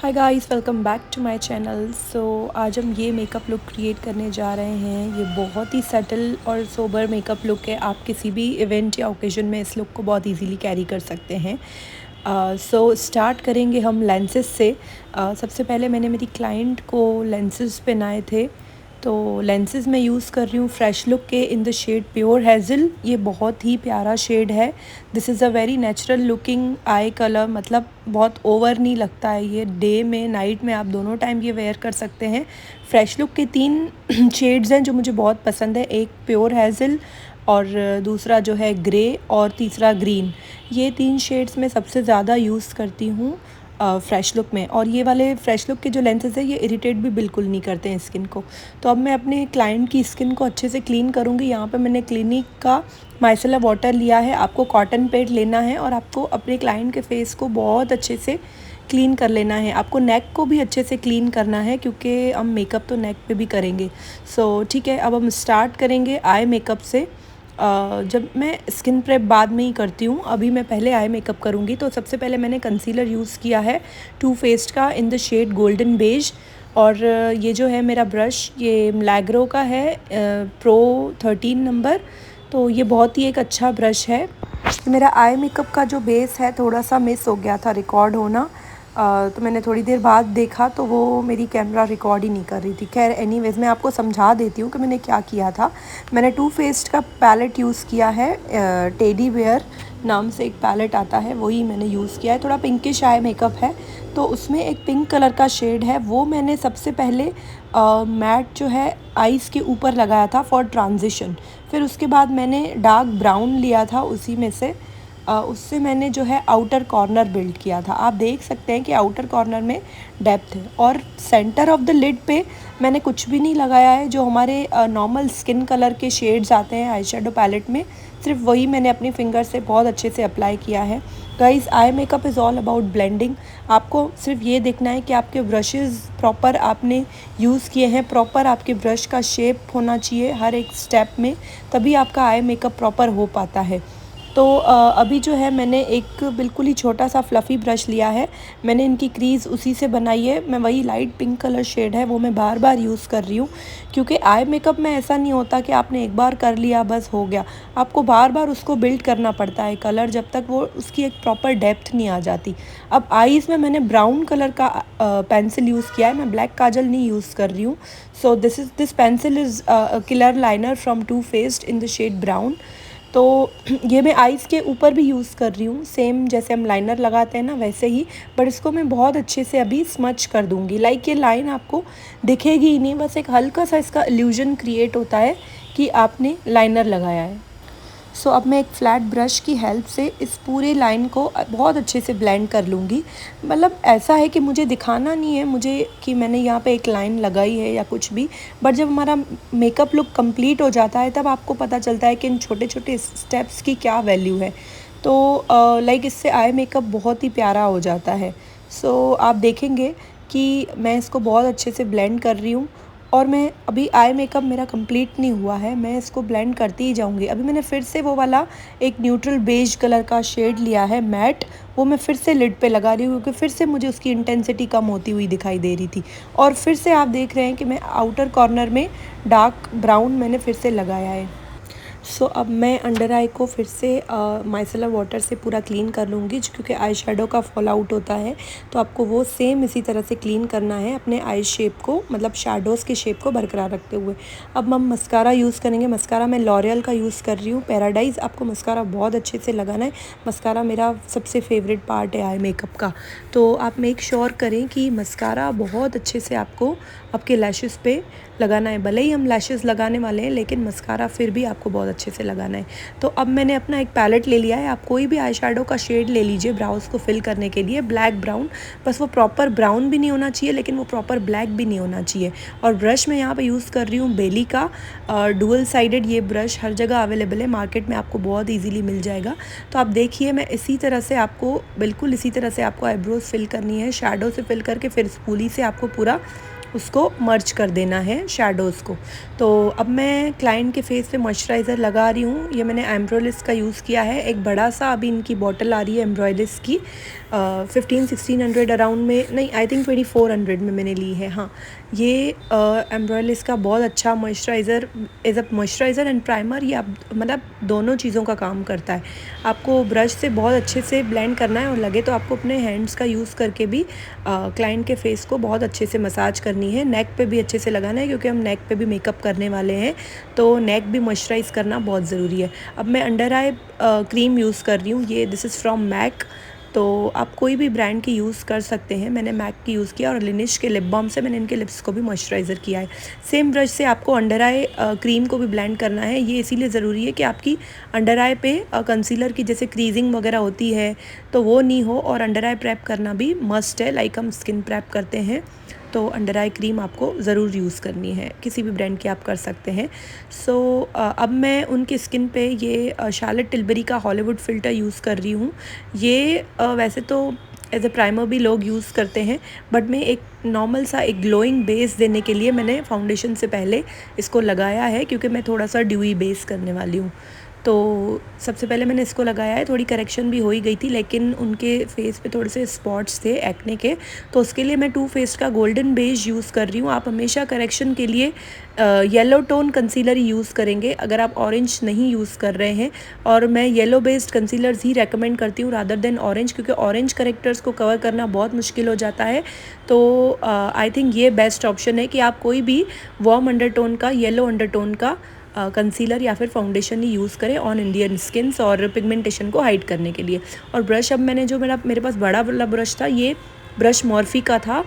Hi guys, welcome back to my channel. आज हम ये मेकअप लुक क्रिएट करने जा रहे हैं। ये बहुत ही सटल और सोबर मेकअप लुक है। आप किसी भी इवेंट या ओकेजन में इस लुक को बहुत इजीली कैरी कर सकते हैं। स्टार्ट करेंगे हम लेंसेज से। सबसे पहले मैंने मेरी क्लाइंट को लेंसेज पहनाए थे। तो लेंसेज मैं यूज़ कर रही हूँ फ्रेश लुक के in the shade pure hazel. ये बहुत ही प्यारा शेड है। This is a very natural looking eye colour, मतलब बहुत ओवर नहीं लगता है। ये डे में नाइट में आप दोनों टाइम ये वेयर कर सकते हैं। फ्रेश लुक के 3 शेड्स हैं जो मुझे बहुत पसंद है। एक प्योर हेज़ल और दूसरा जो है ग्रे और तीसरा ग्रीन। ये 3 शेड्स मैं सबसे ज़्यादा यूज़ करती हूँ फ़्रेश लुक में। और ये वाले फ़्रेश लुक के जो लेंसेज हैं ये इरिटेट भी बिल्कुल नहीं करते हैं स्किन को। तो अब मैं अपने क्लाइंट की स्किन को अच्छे से क्लीन करूँगी। यहाँ पे मैंने क्लिनिक का माइसेलर वाटर लिया है। आपको कॉटन पैड लेना है और आपको अपने क्लाइंट के फेस को बहुत अच्छे से क्लीन कर लेना है। आपको नेक को भी अच्छे से क्लीन करना है क्योंकि हम मेकअप तो नेक पे भी करेंगे। ठीक है, अब हम स्टार्ट करेंगे आई मेकअप से। जब मैं स्किन प्रेप बाद में ही करती हूँ, अभी मैं पहले आई मेकअप करूँगी। तो सबसे पहले मैंने कंसीलर यूज़ किया है टू फेस्ड का in the shade golden beige. और ये जो है मेरा ब्रश, ये मिलैग्रो का है प्रो 13 नंबर। तो ये बहुत ही एक अच्छा ब्रश है। मेरा आई मेकअप का जो बेस है थोड़ा सा मिस हो गया था रिकॉर्ड होना। तो मैंने थोड़ी देर बाद देखा तो वो मेरी कैमरा रिकॉर्ड ही नहीं कर रही थी। खैर एनीवेज़ मैं आपको समझा देती हूँ कि मैंने क्या किया था। मैंने टू फेस्ड का पैलेट यूज़ किया है। टेडी बेयर नाम से एक पैलेट आता है, वही मैंने यूज़ किया है। थोड़ा पिंकिश आई मेकअप है तो उसमें एक पिंक कलर का शेड है, वो मैंने सबसे पहले मैट जो है आइज़ के ऊपर लगाया था फॉर ट्रांजिशन। फिर उसके बाद मैंने डार्क ब्राउन लिया था उसी में से। उससे मैंने जो है आउटर कॉर्नर बिल्ड किया था। आप देख सकते हैं कि आउटर कॉर्नर में डेप्थ है। और सेंटर ऑफ द लिड पे मैंने कुछ भी नहीं लगाया है। जो हमारे नॉर्मल स्किन कलर के शेड्स आते हैं आई शेडो पैलेट में, सिर्फ वही मैंने अपनी फिंगर से बहुत अच्छे से अप्लाई किया है। Guys, eye makeup is all about blending. आपको सिर्फ ये देखना है कि आपके ब्रशेज़ प्रॉपर आपने यूज़ किए हैं, प्रॉपर आपके ब्रश का शेप होना चाहिए हर एक स्टेप में, तभी आपका आई मेकअप प्रॉपर हो पाता है। तो अभी जो है मैंने एक बिल्कुल ही छोटा सा फ्लफ़ी ब्रश लिया है। मैंने इनकी क्रीज़ उसी से बनाई है। मैं वही लाइट पिंक कलर शेड है वो मैं बार बार यूज़ कर रही हूँ क्योंकि आई मेकअप में ऐसा नहीं होता कि आपने एक बार कर लिया बस हो गया। आपको बार बार उसको बिल्ड करना पड़ता है कलर, जब तक वो उसकी एक प्रॉपर डेप्थ नहीं आ जाती। अब आईज़ में मैंने ब्राउन कलर का पेंसिल यूज़ किया है। मैं ब्लैक काजल नहीं यूज़ कर रही हूँ। This pencil is killer liner from Too Faced in the shade brown. तो ये मैं आइज़ के ऊपर भी यूज़ कर रही हूँ, सेम जैसे हम लाइनर लगाते हैं ना वैसे ही। बट इसको मैं बहुत अच्छे से अभी स्मच कर दूँगी। लाइक ये लाइन आपको दिखेगी ही नहीं, बस एक हल्का सा इसका इल्यूजन क्रिएट होता है कि आपने लाइनर लगाया है। अब मैं एक फ्लैट ब्रश की हेल्प से इस पूरे लाइन को बहुत अच्छे से ब्लेंड कर लूँगी। मतलब ऐसा है कि मुझे दिखाना नहीं है मुझे कि मैंने यहाँ पे एक लाइन लगाई है या कुछ भी, बट जब हमारा मेकअप लुक कंप्लीट हो जाता है तब आपको पता चलता है कि इन छोटे छोटे स्टेप्स की क्या वैल्यू है। तो लाइक इससे आई मेकअप बहुत ही प्यारा हो जाता है। आप देखेंगे कि मैं इसको बहुत अच्छे से ब्लेंड कर रही हूँ। और मैं अभी आई मेकअप मेरा कंप्लीट नहीं हुआ है, मैं इसको ब्लेंड करती ही जाऊंगी। अभी मैंने फिर से वो वाला एक न्यूट्रल बेज कलर का शेड लिया है मैट, वो मैं फिर से लिड पे लगा रही हूँ क्योंकि फिर से मुझे उसकी इंटेंसिटी कम होती हुई दिखाई दे रही थी। और फिर से आप देख रहे हैं कि मैं आउटर कॉर्नर में डार्क ब्राउन मैंने फिर से लगाया है। अब मैं अंडर आई को फिर से माइसेलर वाटर से पूरा क्लीन कर लूँगी क्योंकि आई शेडो का फॉल आउट होता है। तो आपको वो सेम इसी तरह से क्लीन करना है अपने आई शेप को, मतलब शेडोज़ के शेप को बरकरार रखते हुए। अब हम मस्कारा यूज़ करेंगे। मस्कारा मैं लॉरियल का यूज़ कर रही हूँ, पैराडाइज़। आपको मस्कारा बहुत अच्छे से लगाना है। मस्कारा मेरा सबसे फेवरेट पार्ट है आई मेकअप का। तो आप मेक श्योर करें कि मस्कारा बहुत अच्छे से आपको आपके लैशेज़ पे लगाना है। भले ही हम लैशेज़ लगाने वाले हैं लेकिन मस्कारा फिर भी आपको बहुत अच्छे से लगाना है। तो अब मैंने अपना एक पैलेट ले लिया है। आप कोई भी आई शेडो का शेड ले लीजिए ब्राउज को फिल करने के लिए, ब्लैक ब्राउन। बस वो प्रॉपर ब्राउन भी नहीं होना चाहिए लेकिन वो प्रॉपर ब्लैक भी नहीं होना चाहिए। और ब्रश मैं यहाँ पे यूज़ कर रही हूँ बेली का डुअल साइडेड। ये ब्रश हर जगह अवेलेबल है, मार्केट में आपको बहुत ईजीली मिल जाएगा। तो आप देखिए मैं इसी तरह से आपको बिल्कुल इसी तरह से आपको आईब्रोज फिल करनी है, शेडो से फिल करके फिर स्पूली से आपको पूरा उसको मर्ज कर देना है शैडोज़ को। तो अब मैं क्लाइंट के फेस पे मॉइस्चराइज़र लगा रही हूँ। ये मैंने एम्ब्रोलिस का यूज़ किया है, एक बड़ा सा अभी इनकी बॉटल आ रही है एम्ब्रोलिस की, 1500-1600 अराउंड में, नहीं आई थिंक 2400 में मैंने ली है। हाँ, ये एम्ब्रोलिस का बहुत अच्छा moisturiser, as a moisturiser and primer, ये आप मतलब दोनों चीज़ों का काम करता है। आपको ब्रश से बहुत अच्छे से ब्लेंड करना है और लगे तो आपको अपने हैंड्स का यूज़ करके भी क्लाइंट के फेस को बहुत अच्छे से मसाज करनी है। नेक पे भी अच्छे से लगाना है क्योंकि हम नेक पे भी मेकअप करने वाले हैं, तो नेक भी मॉइस्चराइज़ करना बहुत ज़रूरी है। अब मैं अंडर आई क्रीम यूज़ कर रही हूँ, ये दिस इज़ फ्रॉम मैक। तो आप कोई भी ब्रांड की यूज़ कर सकते हैं, मैंने मैक की यूज़ किया और लिनिश के लिप बाम से मैंने इनके लिप्स को भी मॉइस्चराइज़र किया है। सेम ब्रश से आपको अंडर आई क्रीम को भी ब्लेंड करना है। ये इसीलिए ज़रूरी है कि आपकी अंडर आई पे कंसीलर की जैसे क्रीजिंग वगैरह होती है तो वो नहीं हो, और अंडर आई प्रेप करना भी मस्ट है, लाइक हम स्किन प्रेप करते हैं। तो अंडर आई क्रीम आपको ज़रूर यूज़ करनी है, किसी भी ब्रांड की आप कर सकते हैं। सो अब मैं उनकी स्किन पे ये शार्लेट टिलबरी का हॉलीवुड फ़िल्टर यूज़ कर रही हूँ। ये वैसे तो एज अ प्राइमर भी लोग यूज़ करते हैं, बट मैं एक नॉर्मल सा एक ग्लोइंग बेस देने के लिए मैंने फाउंडेशन से पहले इसको लगाया है, क्योंकि मैं थोड़ा सा ड्यूई बेस करने वाली हूँ। तो सबसे पहले मैंने इसको लगाया है, थोड़ी करेक्शन भी हो ही गई थी, लेकिन उनके फेस पे थोड़े से स्पॉट्स थे एक्ने के, तो उसके लिए मैं टू फेस्ड का गोल्डन बेस यूज़ कर रही हूँ। आप हमेशा करेक्शन के लिए येलो टोन कंसीलर ही यूज़ करेंगे अगर आप ऑरेंज नहीं यूज़ कर रहे हैं, और मैं येलो बेस्ड कंसीलर्स ही रेकमेंड करती हूँ रादर देन ऑरेंज, क्योंकि ऑरेंज करेक्टर्स को कवर करना बहुत मुश्किल हो जाता है। तो आई थिंक ये बेस्ट ऑप्शन है कि आप कोई भी वार्म अंडरटोन का, येलो अंडरटोन का कंसीलर या फिर फाउंडेशन ही यूज़ करें ऑन इंडियन स्किन्स और पिगमेंटेशन को हाइड करने के लिए। और ब्रश अब मैंने जो मेरे पास बड़ा वाला ब्रश था, ये ब्रश मॉर्फी का था,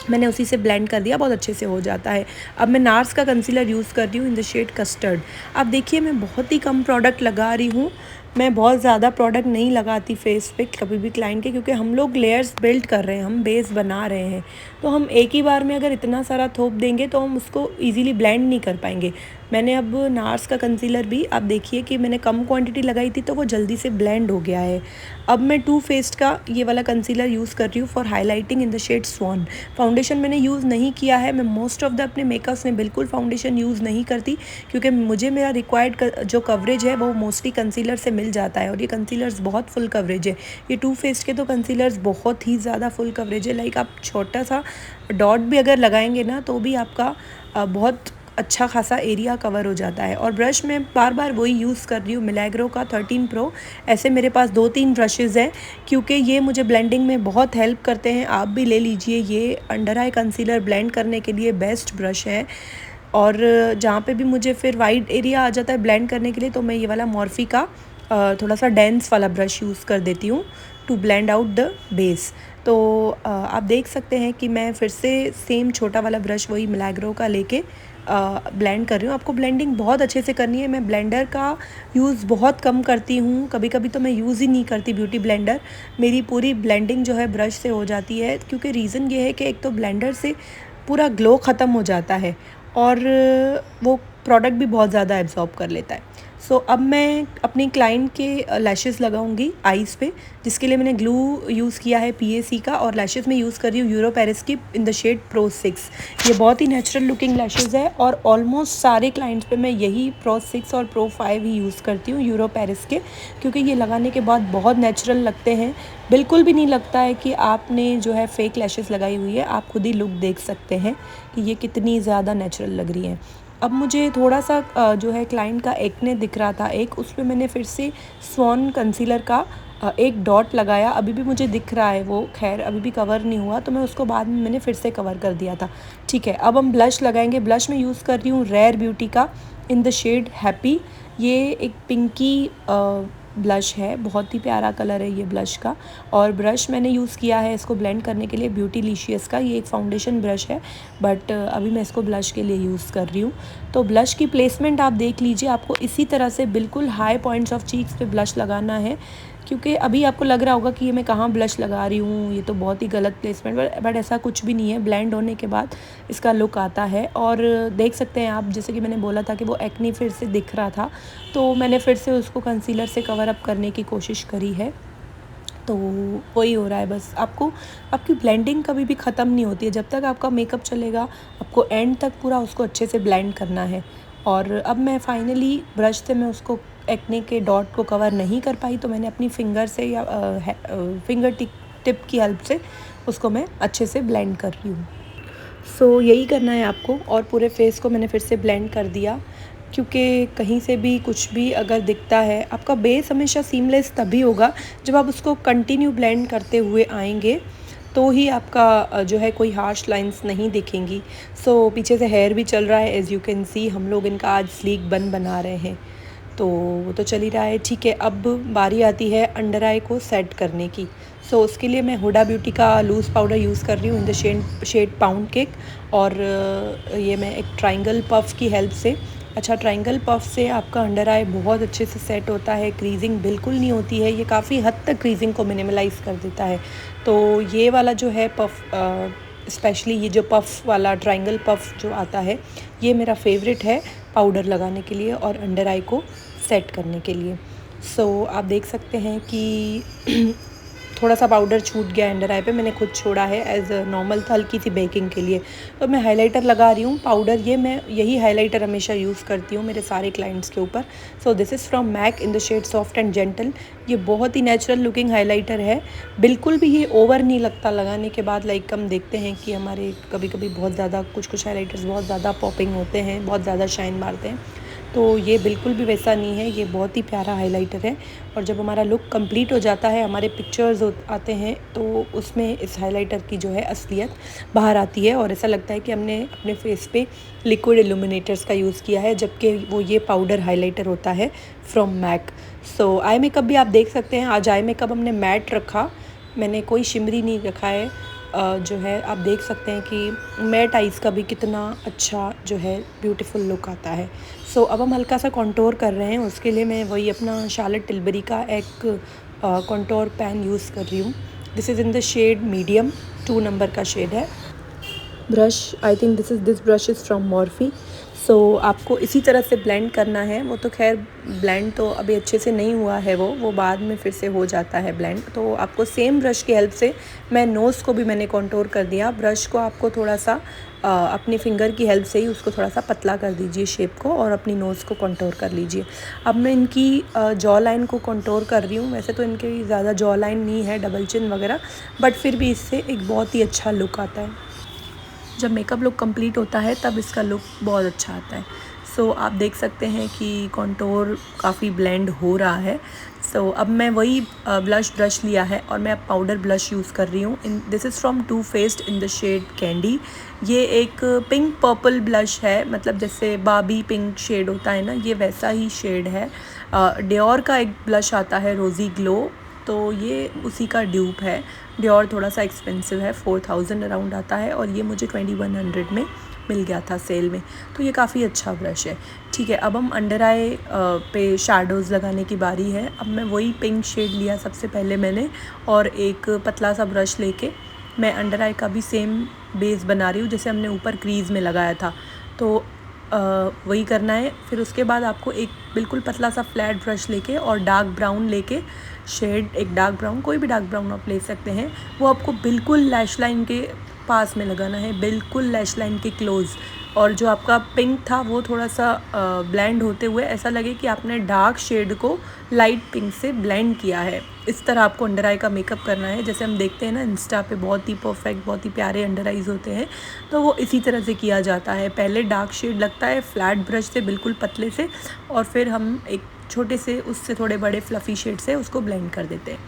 मैंने उसी से ब्लेंड कर दिया, बहुत अच्छे से हो जाता है। अब मैं नार्स का कंसीलर यूज़ कर रही हूँ इन द शेड कस्टर्ड। अब देखिए मैं बहुत ही कम प्रोडक्ट लगा रही हूँ, मैं बहुत ज़्यादा प्रोडक्ट नहीं लगाती फेस पे कभी भी क्लाइंट के, क्योंकि हम लोग लेयर्स बिल्ड कर रहे हैं, हम बेस बना रहे हैं, तो हम एक ही बार में अगर इतना सारा थोप देंगे तो हम उसको ईज़िली ब्लेंड नहीं कर पाएंगे। मैंने अब नार्स का कंसीलर भी, आप देखिए कि मैंने कम क्वांटिटी लगाई थी तो वो जल्दी से ब्लेंड हो गया है। अब मैं टू फेस्ड का ये वाला कंसीलर यूज़ कर रही हूँ for highlighting in the shade swan. Foundation मैंने यूज़ नहीं किया है, मैं मोस्ट ऑफ द अपने मेकअप्स में बिल्कुल फाउंडेशन यूज़ नहीं करती, क्योंकि मुझे मेरा रिक्वायर्ड जो कवरेज है वो मोस्टली कंसीलर से मिल जाता है, और ये कंसीलर्स बहुत फुल कवरेज है। ये टू फेस्ड के तो कंसीलर्स बहुत ही ज़्यादा फुल कवरेज है, लाइक आप छोटा सा डॉट भी अगर लगाएंगे ना तो भी आपका बहुत अच्छा खासा एरिया कवर हो जाता है। और ब्रश में बार बार वही यूज़ कर रही हूँ, मिलैग्रो का 13 प्रो। ऐसे मेरे पास 2-3 ब्रशेज़ हैं, क्योंकि ये मुझे ब्लेंडिंग में बहुत हेल्प करते हैं। आप भी ले लीजिए, ये अंडर आई कंसीलर ब्लेंड करने के लिए बेस्ट ब्रश है। और जहाँ पे भी मुझे फिर वाइड एरिया आ जाता है ब्लेंड करने के लिए, तो मैं ये वाला मॉर्फी का थोड़ा सा डेंस वाला ब्रश यूज़ कर देती हूँ to blend out the base. तो आप देख सकते हैं कि मैं फिर से सेम छोटा वाला ब्रश वही मिलैग्रो का लेके ब्लेंड कर रही हूँ। आपको ब्लेंडिंग बहुत अच्छे से करनी है। मैं ब्लेंडर का यूज़ बहुत कम करती हूँ, कभी कभी तो मैं यूज़ ही नहीं करती ब्यूटी ब्लेंडर। मेरी पूरी ब्लेंडिंग जो है ब्रश से हो जाती है, क्योंकि रीज़न ये है कि एक तो ब्लेंडर से पूरा ग्लो ख़त्म हो जाता है और वो प्रोडक्ट भी बहुत ज़्यादा एब्जॉर्ब कर लेता है। सो अब मैं अपनी क्लाइंट के लैशेज़ लगाऊंगी आईज़ पे, जिसके लिए मैंने ग्लू यूज़ किया है PAC का, और लैशेज़ में यूज़ कर रही हूँ यूरो पेरिस की इन द शेड Pro 6। ये बहुत ही नेचुरल लुकिंग लैशेज़ है, और ऑलमोस्ट सारे क्लाइंट्स पे मैं यही Pro 6 और Pro 5 ही यूज़ करती हूँ यूरो पेरिस के, क्योंकि ये लगाने के बाद बहुत नेचुरल लगते हैं। बिल्कुल भी नहीं लगता है कि आपने जो है फेक लैशेज़ लगाई हुई है। आप खुद ही लुक देख सकते हैं कि ये कितनी ज़्यादा नेचुरल लग रही हैं। अब मुझे थोड़ा सा जो है क्लाइंट का एक्ने दिख रहा था एक, उस पर मैंने फिर से स्वान कंसीलर का एक डॉट लगाया। अभी भी मुझे दिख रहा है वो, खैर अभी भी कवर नहीं हुआ, तो मैं उसको बाद में मैंने फिर से कवर कर दिया था। ठीक है, अब हम ब्लश लगाएंगे। ब्लश में यूज़ कर रही हूँ रेयर ब्यूटी का इन द शेड हैप्पी। ये एक पिंकी ब्लश है, बहुत ही प्यारा कलर है ये ब्लश का। और ब्रश मैंने यूज़ किया है इसको ब्लेंड करने के लिए ब्यूटीलिशियस का। ये एक फाउंडेशन ब्रश है, बट अभी मैं इसको ब्लश के लिए यूज़ कर रही हूँ। तो ब्लश की प्लेसमेंट आप देख लीजिए, आपको इसी तरह से बिल्कुल हाई पॉइंट्स ऑफ चीक्स पे ब्लश लगाना है, क्योंकि अभी आपको लग रहा होगा कि ये मैं कहाँ ब्लश लगा रही हूँ, ये तो बहुत ही गलत प्लेसमेंट, बट ऐसा कुछ भी नहीं है। ब्लेंड होने के बाद इसका लुक आता है। और देख सकते हैं आप, जैसे कि मैंने बोला था कि वो एक्ने फिर से दिख रहा था, तो मैंने फिर से उसको कंसीलर से कवर अप करने की कोशिश करी है। तो वही हो रहा है बस। आपको आपकी ब्लेंडिंग कभी भी ख़त्म नहीं होती है, जब तक आपका मेकअप चलेगा आपको एंड तक पूरा उसको अच्छे से ब्लेंड करना है। और अब मैं फाइनली ब्रश से मैं उसको एक्ने के डॉट को कवर नहीं कर पाई, तो मैंने अपनी फिंगर से या फिंगर टिप की हेल्प से उसको मैं अच्छे से ब्लेंड कर रही हूँ। सो यही करना है आपको। और पूरे फेस को मैंने फिर से ब्लेंड कर दिया, क्योंकि कहीं से भी कुछ भी अगर दिखता है, आपका बेस हमेशा सीमलेस तभी होगा जब आप उसको कंटिन्यू ब्लेंड करते हुए आएंगे, तो ही आपका जो है कोई हार्श लाइंस नहीं दिखेंगी। सो पीछे से हेयर भी चल रहा है, एज़ यू कैन सी। हम लोग इनका आज स्लीक बन बना रहे हैं, तो वो तो चल ही रहा है। ठीक है, अब बारी आती है अंडर आई को सेट करने की। सो उसके लिए मैं हुडा ब्यूटी का लूज़ पाउडर यूज़ कर रही हूँ in the shade pound cake. और ये मैं एक ट्रायंगल पफ़ की हेल्प से, अच्छा ट्रायंगल पफ़ से आपका अंडर आई बहुत अच्छे से सेट होता है, क्रीजिंग बिल्कुल नहीं होती है, ये काफ़ी हद तक क्रीजिंग को मिनिमलाइज़ कर देता है। तो ये वाला जो है पफ़, स्पेशली ये जो पफ़ वाला ट्रायंगल पफ़ जो आता है, ये मेरा फेवरेट है पाउडर लगाने के लिए और अंडर आई को सेट करने के लिए। सो आप देख सकते हैं कि थोड़ा सा पाउडर छूट गया अंडर आई पे, मैंने खुद छोड़ा है, एज़ नॉर्मल था हल्की सी बेकिंग के लिए। तो मैं हाइलाइटर लगा रही हूँ पाउडर, ये मैं यही हाइलाइटर हमेशा यूज़ करती हूँ मेरे सारे क्लाइंट्स के ऊपर। So this is from MAC in the shade soft and gentle. ये बहुत ही नेचुरल लुकिंग हाइलाइटर है, बिल्कुल भी ये ओवर नहीं लगता लगाने के बाद। लाइक हम देखते हैं कि हमारे कभी कभी बहुत ज़्यादा कुछ हाइलाइटर्स बहुत ज़्यादा पॉपिंग होते हैं, बहुत ज़्यादा शाइन मारते हैं, तो ये बिल्कुल भी वैसा नहीं है, ये बहुत ही प्यारा हाइलाइटर है। और जब हमारा लुक कंप्लीट हो जाता है, हमारे पिक्चर्स आते हैं, तो उसमें इस हाइलाइटर की जो है असलियत बाहर आती है और ऐसा लगता है कि हमने अपने फेस पे लिक्विड इल्यूमिनेटर्स का यूज़ किया है, जबकि वो ये पाउडर हाइलाइटर होता है from MAC. So eye makeup भी आप देख सकते हैं, आज आई मेकअप हमने मैट रखा, मैंने कोई शिमरी नहीं रखा है। जो है आप देख सकते हैं कि मैट आइज़ का भी कितना अच्छा जो है ब्यूटीफुल लुक आता है। सो अब हम हल्का सा कॉन्टोर कर रहे हैं, उसके लिए मैं वही अपना शार्लेट टिल्बरी का एक कॉन्टोर पैन यूज़ कर रही हूँ। This is in the shade medium, 2 number का शेड है। Brush, I think this brush is from Morphe. So आपको इसी तरह से ब्लेंड करना है। वो तो खैर ब्लेंड तो अभी अच्छे से नहीं हुआ है, वो बाद में फिर से हो जाता है ब्लेंड। तो आपको सेम ब्रश की हेल्प से, मैं नोज़ को भी मैंने कॉन्टोर कर दिया। ब्रश को आपको थोड़ा सा अपनी फिंगर की हेल्प से ही उसको थोड़ा सा पतला कर दीजिए शेप को, और अपनी नोज़ को कॉन्टोर कर लीजिए। अब मैं इनकी जॉ लाइन को कॉन्टोर कर रही हूँ। वैसे तो इनकी ज़्यादा जॉ लाइन नहीं है, डबल चिन वगैरह, बट फिर भी इससे एक बहुत ही अच्छा लुक आता है। जब मेकअप लुक कंप्लीट होता है तब इसका लुक बहुत अच्छा आता है। सो आप देख सकते हैं कि कॉन्टोर काफ़ी ब्लेंड हो रहा है। सो अब मैं वही ब्लश ब्रश लिया है और मैं अब पाउडर ब्लश यूज़ कर रही हूँ। This is from Too Faced in the shade candy. ये एक पिंक पर्पल ब्लश है, मतलब जैसे बाबी पिंक शेड होता है ना, ये वैसा ही शेड है। डियोर का एक ब्लश आता है रोज़ी ग्लो, तो ये उसी का ड्यूप है। डियोर थोड़ा सा एक्सपेंसिव है, 4000 अराउंड आता है, और ये मुझे 2100 में मिल गया था सेल में। तो ये काफ़ी अच्छा ब्रश है। ठीक है, अब हम अंडर आई पे शैडोज़ लगाने की बारी है। अब मैं वही पिंक शेड लिया सबसे पहले मैंने, और एक पतला सा ब्रश लेके मैं अंडर आई का भी सेम बेस बना रही हूँ जैसे हमने ऊपर क्रीज़ में लगाया था। तो वही करना है। फिर उसके बाद आपको एक बिल्कुल पतला सा फ्लैट ब्रश लेके और डार्क ब्राउन लेके, शेड एक डार्क ब्राउन, कोई भी डार्क ब्राउन आप ले सकते हैं, वो आपको बिल्कुल लैश लाइन के पास में लगाना है, बिल्कुल लैश लाइन के क्लोज़। और जो आपका पिंक था वो थोड़ा सा ब्लेंड होते हुए ऐसा लगे कि आपने डार्क शेड को लाइट पिंक से ब्लेंड किया है। इस तरह आपको अंडर आई का मेकअप करना है। जैसे हम देखते हैं ना इंस्टा पे, बहुत ही परफेक्ट, बहुत ही प्यारे अंडर आईज़ होते हैं, तो वो इसी तरह से किया जाता है। पहले डार्क शेड लगता है फ्लैट ब्रश से बिल्कुल पतले से, और फिर हम एक छोटे से उससे थोड़े बड़े फ्लफ़ी शेड से उसको ब्लेंड कर देते हैं।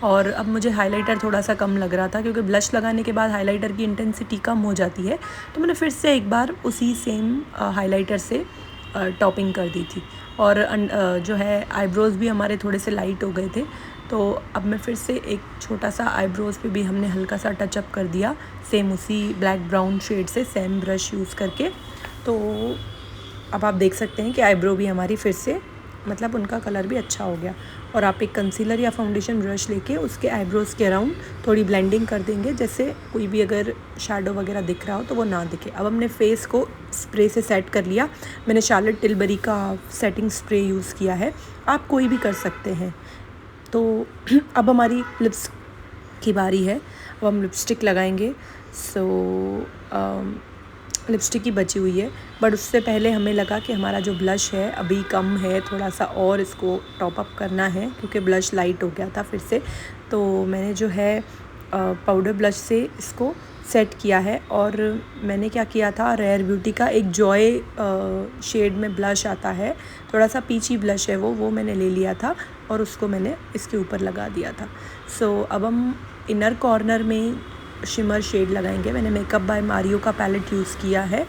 और अब मुझे हाइलाइटर थोड़ा सा कम लग रहा था, क्योंकि ब्लश लगाने के बाद हाइलाइटर की इंटेंसिटी कम हो जाती है, तो मैंने फिर से एक बार उसी सेम हाइलाइटर से टॉपिंग कर दी थी। और जो है आईब्रोज़ भी हमारे थोड़े से लाइट हो गए थे, तो अब मैं फिर से एक छोटा सा आईब्रोज़ पे भी हमने हल्का सा टचअप कर दिया, सेम उसी ब्लैक ब्राउन शेड से सेम ब्रश यूज़ करके। तो अब आप देख सकते हैं कि आईब्रो भी हमारी फिर से, मतलब उनका कलर भी अच्छा हो गया। और आप एक कंसीलर या फाउंडेशन ब्रश लेके उसके आईब्रोज़ के अराउंड थोड़ी ब्लेंडिंग कर देंगे, जैसे कोई भी अगर शैडो वगैरह दिख रहा हो तो वो ना दिखे। अब हमने फेस को स्प्रे से सेट कर लिया। मैंने शार्लेट टिल्बरी का सेटिंग स्प्रे यूज़ किया है, आप कोई भी कर सकते हैं। तो अब हमारी लिप्स की बारी है। अब हम लिपस्टिक लगाएंगे। सो लिपस्टिक ही बची हुई है, बट उससे पहले हमें लगा कि हमारा जो ब्लश है अभी कम है, थोड़ा सा और इसको टॉप अप करना है क्योंकि ब्लश लाइट हो गया था फिर से। तो मैंने जो है पाउडर ब्लश से इसको सेट किया है। और मैंने क्या किया था, रेयर ब्यूटी का एक जॉय शेड में ब्लश आता है, थोड़ा सा पीची ब्लश है वो मैंने ले लिया था और उसको मैंने इसके ऊपर लगा दिया था। सो अब हम इनर कॉर्नर में शिमर शेड लगाएंगे। मैंने मेकअप बाय मारियो का पैलेट यूज़ किया है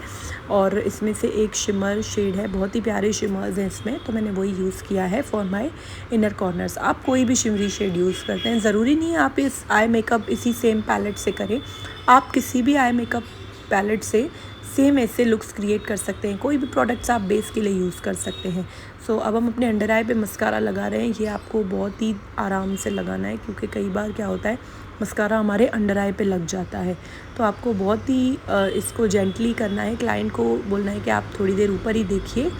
और इसमें से एक शिमर शेड है, बहुत ही प्यारे शिमर्स हैं इसमें, तो मैंने वही यूज़ किया है फॉर माय इनर कॉर्नर्स। आप कोई भी शिमरी शेड यूज़ करते हैं, ज़रूरी नहीं है आप इस आई मेकअप इसी सेम पैलेट से करें। आप किसी भी आई मेकअप पैलेट से सेम ऐसे लुक्स क्रिएट कर सकते हैं। कोई भी प्रोडक्ट्स आप बेस के लिए यूज़ कर सकते हैं। सो अब हम अपने अंडर आई पे मस्कारा लगा रहे हैं। ये आपको बहुत ही आराम से लगाना है क्योंकि कई बार क्या होता है, मस्कारा हमारे अंडर आई पे लग जाता है, तो आपको बहुत ही इसको जेंटली करना है। क्लाइंट को बोलना है कि आप थोड़ी देर ऊपर ही देखिए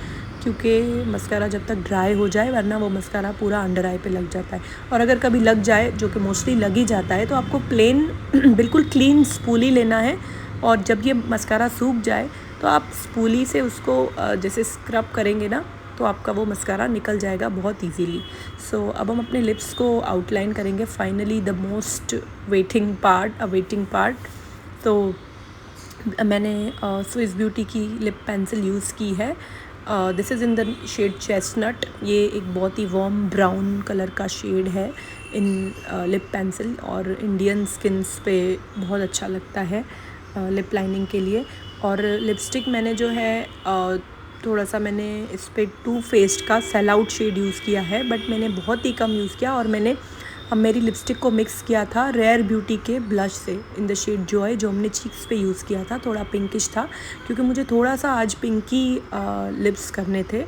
क्योंकि मस्कारा जब तक ड्राई हो जाए, वरना वो मस्कारा पूरा अंडर आई पे लग जाता है। और अगर कभी लग जाए, जो कि मोस्टली लग ही जाता है, तो आपको प्लेन बिल्कुल क्लीन स्पूली लेना है और जब ये मस्कारा सूख जाए तो आप स्पूली से उसको जैसे स्क्रब करेंगे ना, तो आपका वो मस्कारा निकल जाएगा बहुत इजीली। सो अब हम अपने लिप्स को आउटलाइन करेंगे। Finally the most waiting part. तो मैंने स्विस ब्यूटी की लिप पेंसिल यूज़ की है। This is in the shade chestnut. ये एक बहुत ही वार्म ब्राउन कलर का शेड है इन लिप पेंसिल और इंडियन स्किन्स पे बहुत अच्छा लगता है लिप लाइनिंग के लिए। और लिपस्टिक मैंने जो है थोड़ा सा मैंने इस पर टू फेस्ड का सेल आउट शेड यूज़ किया है, बट मैंने बहुत ही कम यूज़ किया। और मैंने मेरी लिपस्टिक को मिक्स किया था रेयर ब्यूटी के ब्लश से इन द शेड जॉय, जो हमने चीक्स पे यूज़ किया था। थोड़ा पिंकिश था क्योंकि मुझे थोड़ा सा आज पिंकी लिप्स करने थे,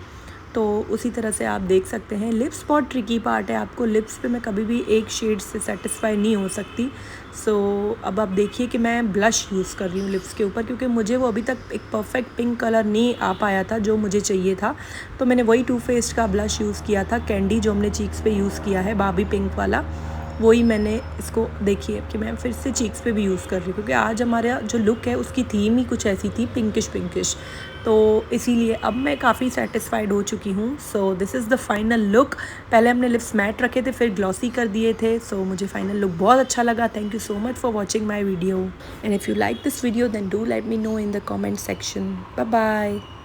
तो उसी तरह से आप देख सकते हैं। लिप्स बहुत ट्रिकी पार्ट है, आपको लिप्स पे मैं कभी भी एक शेड से सेटिस्फाई नहीं हो सकती। सो अब आप देखिए कि मैं ब्लश यूज़ कर रही हूँ लिप्स के ऊपर क्योंकि मुझे वो अभी तक एक परफेक्ट पिंक कलर नहीं आ पाया था जो मुझे चाहिए था। तो मैंने वही टू फेस्ड का ब्लश यूज़ किया था, कैंडी, जो हमने चीक्स पे यूज़ किया है, बाबी पिंक वाला, वही मैंने इसको देखिए कि मैं फिर से चीक्स पे भी यूज़ कर रही हूँ क्योंकि आज हमारा जो लुक है उसकी थीम ही कुछ ऐसी थी, पिंकिश। तो इसीलिए अब मैं काफ़ी सेटिस्फाइड हो चुकी हूँ। सो this is the final look. पहले हमने लिप्स मैट रखे थे, फिर ग्लॉसी कर दिए थे। सो मुझे फाइनल लुक बहुत अच्छा लगा। Thank you so much for watching my video, and if you like this video then do let me know in the comment section. Bye bye.